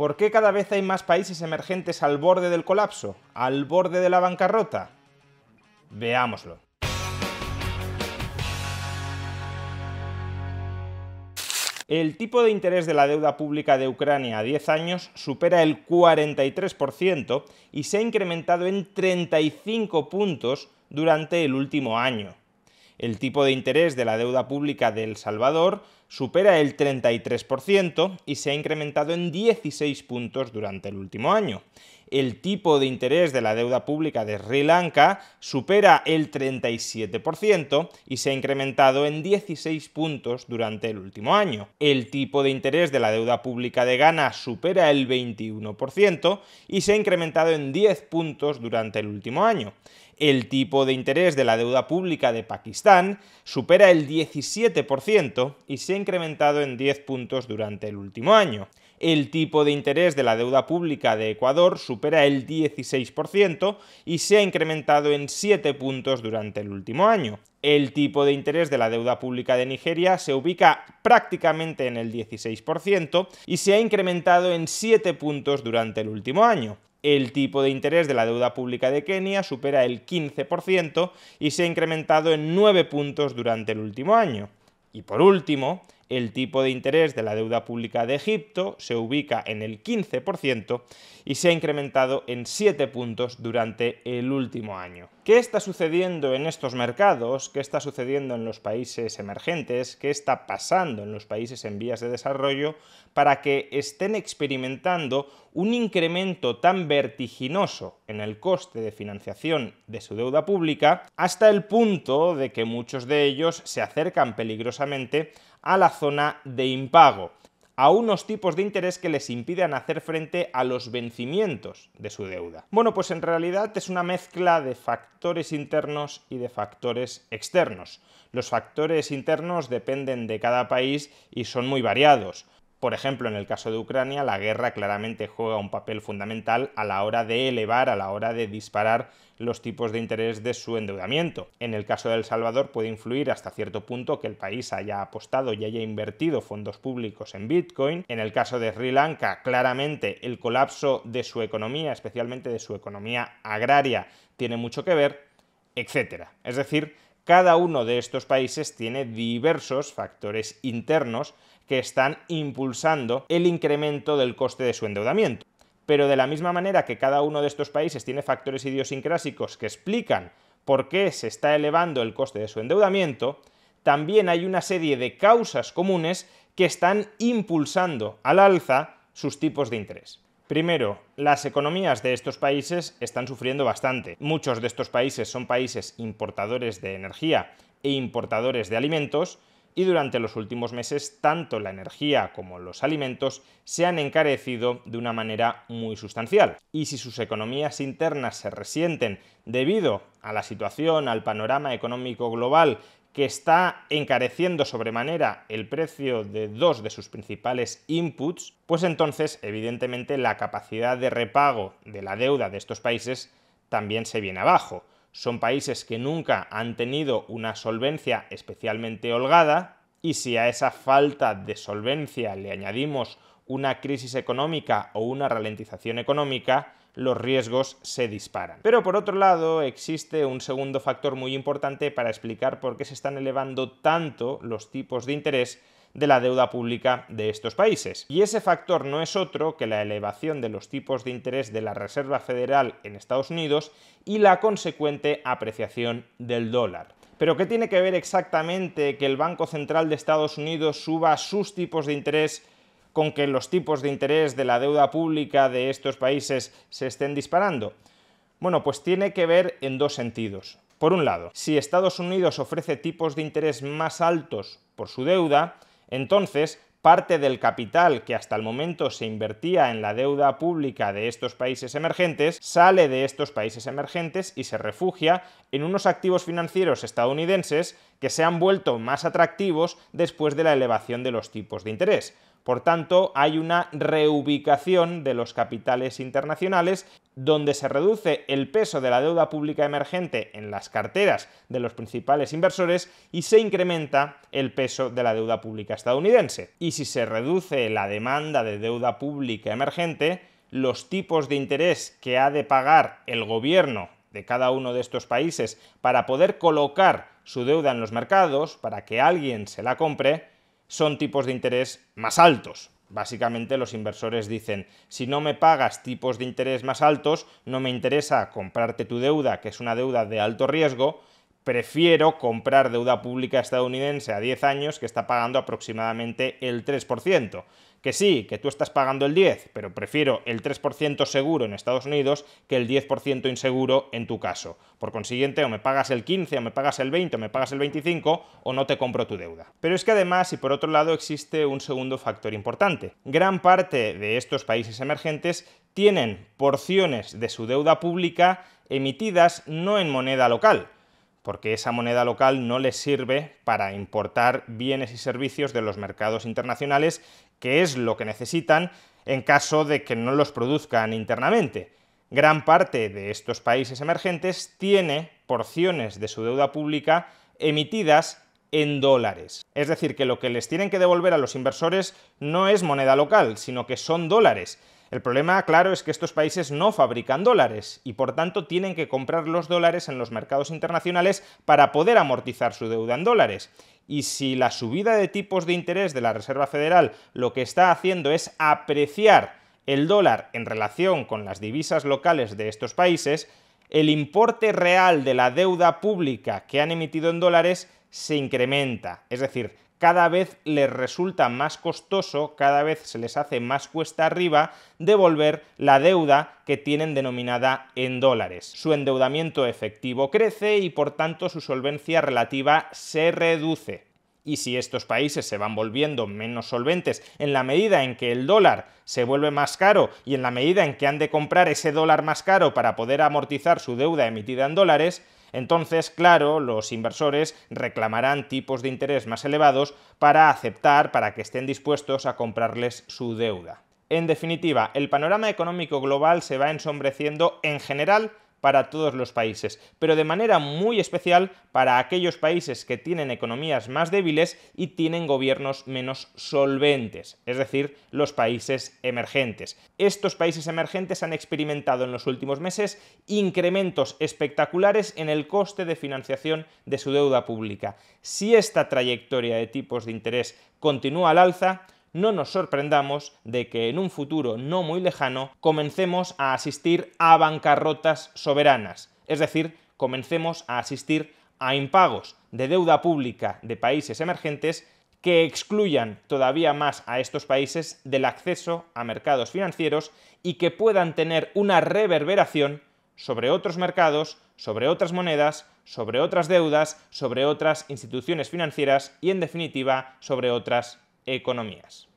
¿Por qué cada vez hay más países emergentes al borde del colapso, al borde de la bancarrota? Veámoslo. El tipo de interés de la deuda pública de Ucrania a 10 años supera el 43% y se ha incrementado en 35 puntos durante el último año. El tipo de interés de la deuda pública de El Salvador supera el 33% y se ha incrementado en 16 puntos durante el último año. El tipo de interés de la deuda pública de Sri Lanka supera el 37% y se ha incrementado en 16 puntos durante el último año. El tipo de interés de la deuda pública de Ghana supera el 21% y se ha incrementado en 10 puntos durante el último año. El tipo de interés de la deuda pública de Pakistán supera el 17% y se ha incrementado en 10 puntos durante el último año. El tipo de interés de la deuda pública de Ecuador supera el 16% y se ha incrementado en 7 puntos durante el último año. El tipo de interés de la deuda pública de Nigeria se ubica prácticamente en el 16% y se ha incrementado en 7 puntos durante el último año. El tipo de interés de la deuda pública de Kenia supera el 15% y se ha incrementado en 9 puntos durante el último año. Y por último, el tipo de interés de la deuda pública de Egipto se ubica en el 15% y se ha incrementado en 7 puntos durante el último año. ¿Qué está sucediendo en estos mercados? ¿Qué está sucediendo en los países emergentes? ¿Qué está pasando en los países en vías de desarrollo para que estén experimentando un incremento tan vertiginoso en el coste de financiación de su deuda pública hasta el punto de que muchos de ellos se acercan peligrosamente a la zona de impago, a unos tipos de interés que les impidan hacer frente a los vencimientos de su deuda? Bueno, pues en realidad es una mezcla de factores internos y de factores externos. Los factores internos dependen de cada país y son muy variados. Por ejemplo, en el caso de Ucrania, la guerra claramente juega un papel fundamental a la hora de elevar, a la hora de disparar los tipos de interés de su endeudamiento. En el caso de El Salvador puede influir hasta cierto punto que el país haya apostado y haya invertido fondos públicos en Bitcoin. En el caso de Sri Lanka, claramente el colapso de su economía, especialmente de su economía agraria, tiene mucho que ver, etc. Es decir, cada uno de estos países tiene diversos factores internos que están impulsando el incremento del coste de su endeudamiento. Pero de la misma manera que cada uno de estos países tiene factores idiosincrásicos que explican por qué se está elevando el coste de su endeudamiento, también hay una serie de causas comunes que están impulsando al alza sus tipos de interés. Primero, las economías de estos países están sufriendo bastante. Muchos de estos países son países importadores de energía e importadores de alimentos, y durante los últimos meses tanto la energía como los alimentos se han encarecido de una manera muy sustancial. Y si sus economías internas se resienten debido a la situación, al panorama económico global que está encareciendo sobremanera el precio de dos de sus principales inputs, pues entonces, evidentemente, la capacidad de repago de la deuda de estos países también se viene abajo. Son países que nunca han tenido una solvencia especialmente holgada, y si a esa falta de solvencia le añadimos una crisis económica o una ralentización económica, los riesgos se disparan. Pero por otro lado, existe un segundo factor muy importante para explicar por qué se están elevando tanto los tipos de interés de la deuda pública de estos países. Y ese factor no es otro que la elevación de los tipos de interés de la Reserva Federal en Estados Unidos y la consecuente apreciación del dólar. ¿Pero qué tiene que ver exactamente que el Banco Central de Estados Unidos suba sus tipos de interés con que los tipos de interés de la deuda pública de estos países se estén disparando? Bueno, pues tiene que ver en dos sentidos. Por un lado, si Estados Unidos ofrece tipos de interés más altos por su deuda, entonces parte del capital que hasta el momento se invertía en la deuda pública de estos países emergentes sale de estos países emergentes y se refugia en unos activos financieros estadounidenses que se han vuelto más atractivos después de la elevación de los tipos de interés. Por tanto, hay una reubicación de los capitales internacionales donde se reduce el peso de la deuda pública emergente en las carteras de los principales inversores y se incrementa el peso de la deuda pública estadounidense. Y si se reduce la demanda de deuda pública emergente, los tipos de interés que ha de pagar el gobierno de cada uno de estos países para poder colocar su deuda en los mercados, para que alguien se la compre, son tipos de interés más altos. Básicamente los inversores dicen, si no me pagas tipos de interés más altos, no me interesa comprarte tu deuda, que es una deuda de alto riesgo, prefiero comprar deuda pública estadounidense a 10 años que está pagando aproximadamente el 3%. Que sí, que tú estás pagando el 10%, pero prefiero el 3% seguro en Estados Unidos que el 10% inseguro en tu caso. Por consiguiente, o me pagas el 15%, o me pagas el 20%, o me pagas el 25%, o no te compro tu deuda. Pero es que además, y por otro lado, existe un segundo factor importante. Gran parte de estos países emergentes tienen porciones de su deuda pública emitidas no en moneda local, porque esa moneda local no les sirve para importar bienes y servicios de los mercados internacionales, que es lo que necesitan en caso de que no los produzcan internamente. Gran parte de estos países emergentes tiene porciones de su deuda pública emitidas en dólares. Es decir, que lo que les tienen que devolver a los inversores no es moneda local, sino que son dólares. El problema, claro, es que estos países no fabrican dólares y por tanto tienen que comprar los dólares en los mercados internacionales para poder amortizar su deuda en dólares. Y si la subida de tipos de interés de la Reserva Federal lo que está haciendo es apreciar el dólar en relación con las divisas locales de estos países, el importe real de la deuda pública que han emitido en dólares se incrementa. Es decir, cada vez les resulta más costoso, cada vez se les hace más cuesta arriba devolver la deuda que tienen denominada en dólares. Su endeudamiento efectivo crece y por tanto su solvencia relativa se reduce. Y si estos países se van volviendo menos solventes en la medida en que el dólar se vuelve más caro y en la medida en que han de comprar ese dólar más caro para poder amortizar su deuda emitida en dólares, entonces, claro, los inversores reclamarán tipos de interés más elevados para que estén dispuestos a comprarles su deuda. En definitiva, el panorama económico global se va ensombreciendo en general para todos los países, pero de manera muy especial para aquellos países que tienen economías más débiles y tienen gobiernos menos solventes, es decir, los países emergentes. Estos países emergentes han experimentado en los últimos meses incrementos espectaculares en el coste de financiación de su deuda pública. Si esta trayectoria de tipos de interés continúa al alza, no nos sorprendamos de que en un futuro no muy lejano comencemos a asistir a bancarrotas soberanas, es decir, comencemos a asistir a impagos de deuda pública de países emergentes que excluyan todavía más a estos países del acceso a mercados financieros y que puedan tener una reverberación sobre otros mercados, sobre otras monedas, sobre otras deudas, sobre otras instituciones financieras y, en definitiva, sobre otras economías.